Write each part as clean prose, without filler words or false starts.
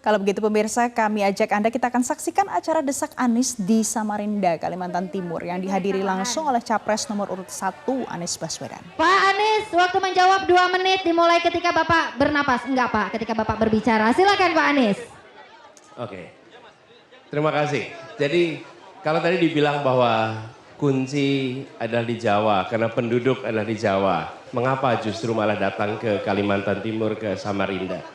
Kalau begitu pemirsa, kami ajak Anda, kita akan saksikan acara Desak Anies di Samarinda, Kalimantan Timur yang dihadiri langsung oleh Capres nomor urut 1 Anies Baswedan. Pak Anies, waktu menjawab 2 menit dimulai ketika Bapak bernapas. Enggak Pak, ketika Bapak berbicara. Silakan Pak Anies. Oke, terima kasih. Jadi kalau tadi dibilang bahwa kunci adalah di Jawa, karena penduduk adalah di Jawa. Mengapa justru malah datang ke Kalimantan Timur, ke Samarinda?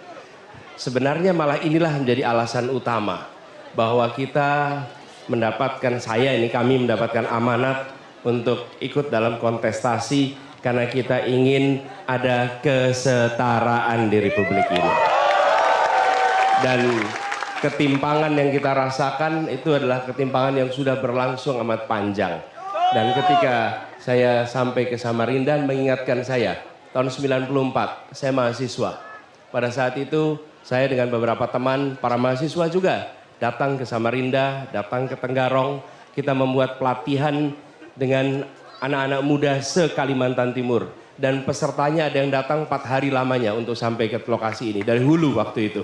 Sebenarnya malah inilah menjadi alasan utama bahwa kita mendapatkan, kami mendapatkan amanat untuk ikut dalam kontestasi karena kita ingin ada kesetaraan di Republik ini. Dan ketimpangan yang kita rasakan itu adalah ketimpangan yang sudah berlangsung amat panjang. Dan ketika saya sampai ke Samarinda mengingatkan saya, tahun 94 saya mahasiswa. Pada saat itu saya dengan beberapa teman, para mahasiswa juga datang ke Samarinda, datang ke Tenggarong. Kita membuat pelatihan dengan anak-anak muda se-Kalimantan Timur. Dan pesertanya ada yang datang 4 hari lamanya untuk sampai ke lokasi ini. Dari hulu waktu itu.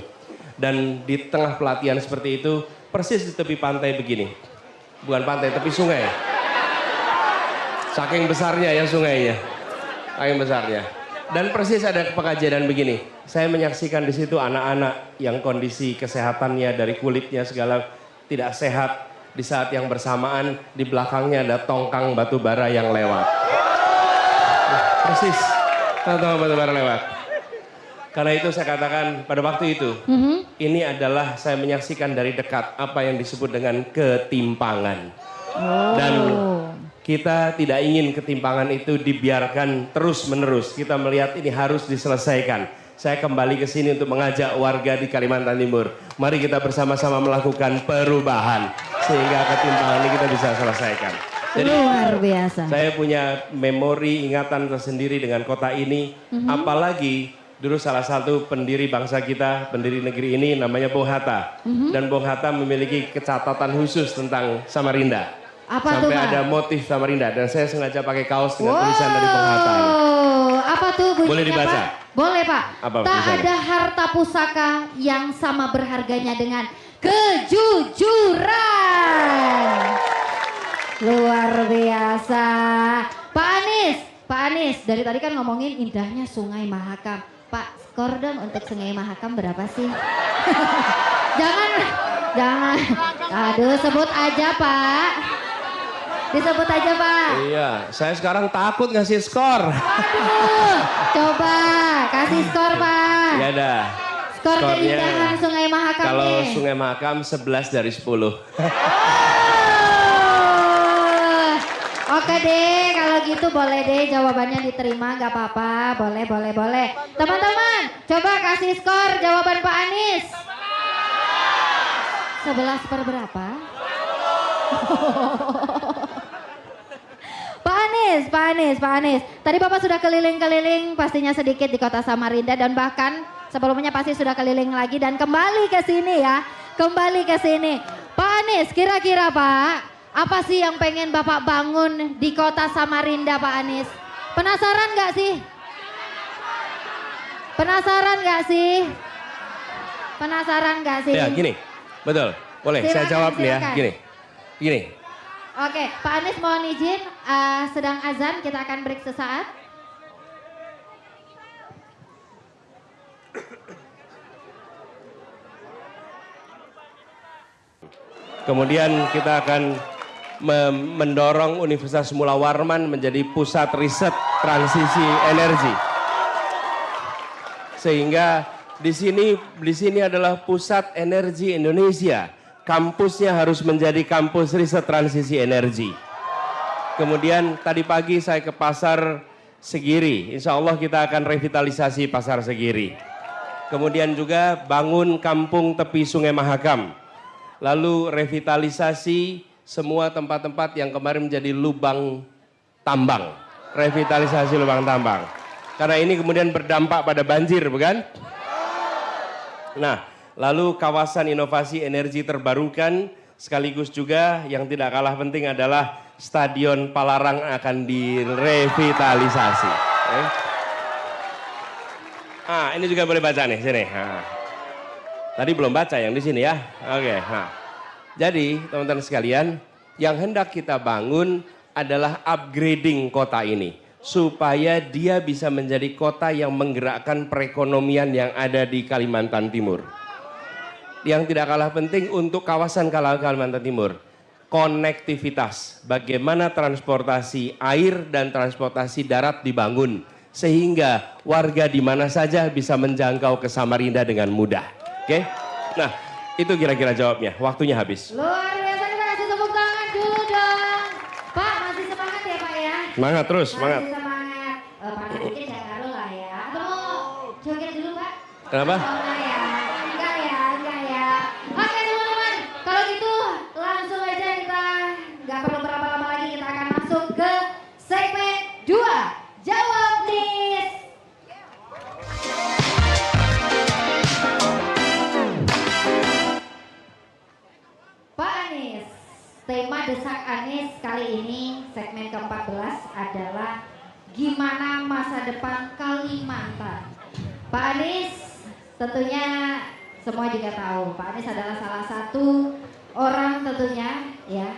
Dan di tengah pelatihan seperti itu, persis di tepi pantai begini. Bukan pantai, tepi sungai. Saking besarnya ya sungainya. Saking besarnya. Dan persis ada kejadian begini. Saya menyaksikan di situ anak-anak yang kondisi kesehatannya dari kulitnya segala tidak sehat. Di saat yang bersamaan di belakangnya ada tongkang batu bara yang lewat. Persis tongkang batu bara lewat. Karena itu saya katakan pada waktu itu, ini adalah saya menyaksikan dari dekat apa yang disebut dengan ketimpangan. Dan kita tidak ingin ketimpangan itu dibiarkan terus-menerus. Kita melihat ini harus diselesaikan. Saya kembali ke sini untuk mengajak warga di Kalimantan Timur. Mari kita bersama-sama melakukan perubahan. Sehingga ketimpangan ini kita bisa selesaikan. Jadi, luar biasa. Saya punya memori, ingatan tersendiri dengan kota ini. Apalagi dulu salah satu pendiri bangsa kita, pendiri negeri ini namanya Bung Hatta. Dan Bung Hatta memiliki catatan khusus tentang Samarinda. Apa Sampai tuh, Pak? ada motif Samarinda dan saya sengaja pakai kaos dengan tulisan dari Bung Hatta. Apa tuh bunyinya, Boleh dibaca? Pak? Boleh Pak. Apa Tak tulisannya? ada harta pusaka yang sama berharganya dengan kejujuran. Luar biasa. Pak Anies, dari tadi kan ngomongin indahnya Sungai Mahakam. Pak, skor dong untuk Sungai Mahakam berapa sih? Jangan. Aduh, sebut aja Pak. Disebut aja Pak. Iya, saya sekarang takut ngasih skor. Aduh, coba kasih skor Pak. Ya dah. Skor Skornya, keindahan Sungai Mahakam kalau nih. Sungai Mahakam 11 dari 10. Oke deh, kalau gitu boleh deh jawabannya diterima, nggak apa-apa, boleh. Teman-teman, coba kasih skor jawaban Pak Anies. 11 per berapa? Pak Anies. Tadi Bapak sudah keliling-keliling pastinya sedikit di kota Samarinda dan bahkan sebelumnya pasti sudah keliling lagi dan kembali ke sini ya. Pak Anies, kira-kira Pak, apa sih yang pengen Bapak bangun di kota Samarinda Pak Anies? Penasaran nggak sih? Ya gini, betul. Boleh saya jawab nih ya, gini. Oke, Pak Anies mohon izin, sedang azan, kita akan break sesaat. Kemudian kita akan mendorong Universitas Mula Warman menjadi pusat riset transisi energi. Sehingga di sini adalah pusat energi Indonesia. Kampusnya harus menjadi kampus riset transisi energi. Kemudian tadi pagi saya ke pasar Segiri. Insya Allah kita akan revitalisasi pasar Segiri. Kemudian juga bangun kampung tepi Sungai Mahakam. Lalu revitalisasi semua tempat-tempat yang kemarin menjadi lubang tambang. Revitalisasi lubang tambang. Karena ini kemudian berdampak pada banjir, bukan? Nah, lalu kawasan inovasi energi terbarukan sekaligus juga yang tidak kalah penting adalah Stadion Palaran akan direvitalisasi. Ini juga boleh baca nih, sini. Tadi belum baca yang di sini ya. Oke, nah. Jadi teman-teman sekalian, yang hendak kita bangun adalah upgrading kota ini. Supaya dia bisa menjadi kota yang menggerakkan perekonomian yang ada di Kalimantan Timur. Yang tidak kalah penting untuk kawasan Kalimantan Timur, konektivitas. Bagaimana transportasi air dan transportasi darat dibangun. Sehingga warga di mana saja bisa menjangkau ke Samarinda dengan mudah. Oke? Nah, itu kira-kira jawabnya. Waktunya habis. Luar biasa, kita kasih tepuk tangan dulu dong. Pak, masih semangat ya Pak ya? Semangat terus, semangat. Masih semangat. Pak mungkin gak ngaruh lah ya. Atau mau joget dulu Pak? Kenapa? Oh, enggak ya, enggak ya, enggak ya. Oke teman-teman, kalau gitu langsung aja kita nggak perlu berlama-lama lagi, kita akan masuk ke segmen 2. Jawab Nis. Pak Anies, tema Desak Anies kali ini segmen ke-14 adalah gimana masa depan Kalimantan. Pak Anies, tentunya semua juga tahu Pak Anies adalah salah satu orang tentunya ya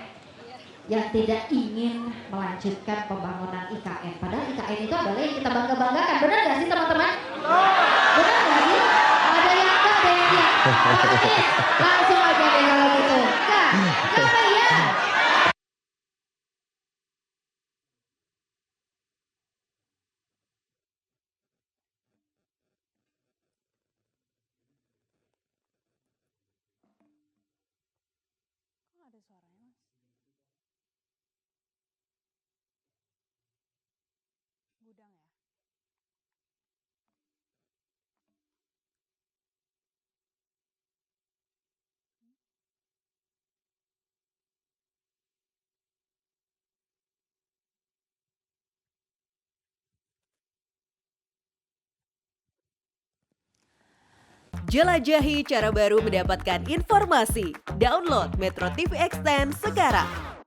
yang tidak ingin melanjutkan pembangunan IKN. Padahal IKN itu adalah yang kita bangga-banggakan. Benar nggak sih teman-teman? Benar nggak sih? Ada yang enggak, ada yang iya. Pak Anies, langsung aja deh kalau gitu. Enggak, kenapa iya? Ada suaranya, Mas. Gudang ya? Jelajahi cara baru mendapatkan informasi. Download Metro TV Extend sekarang.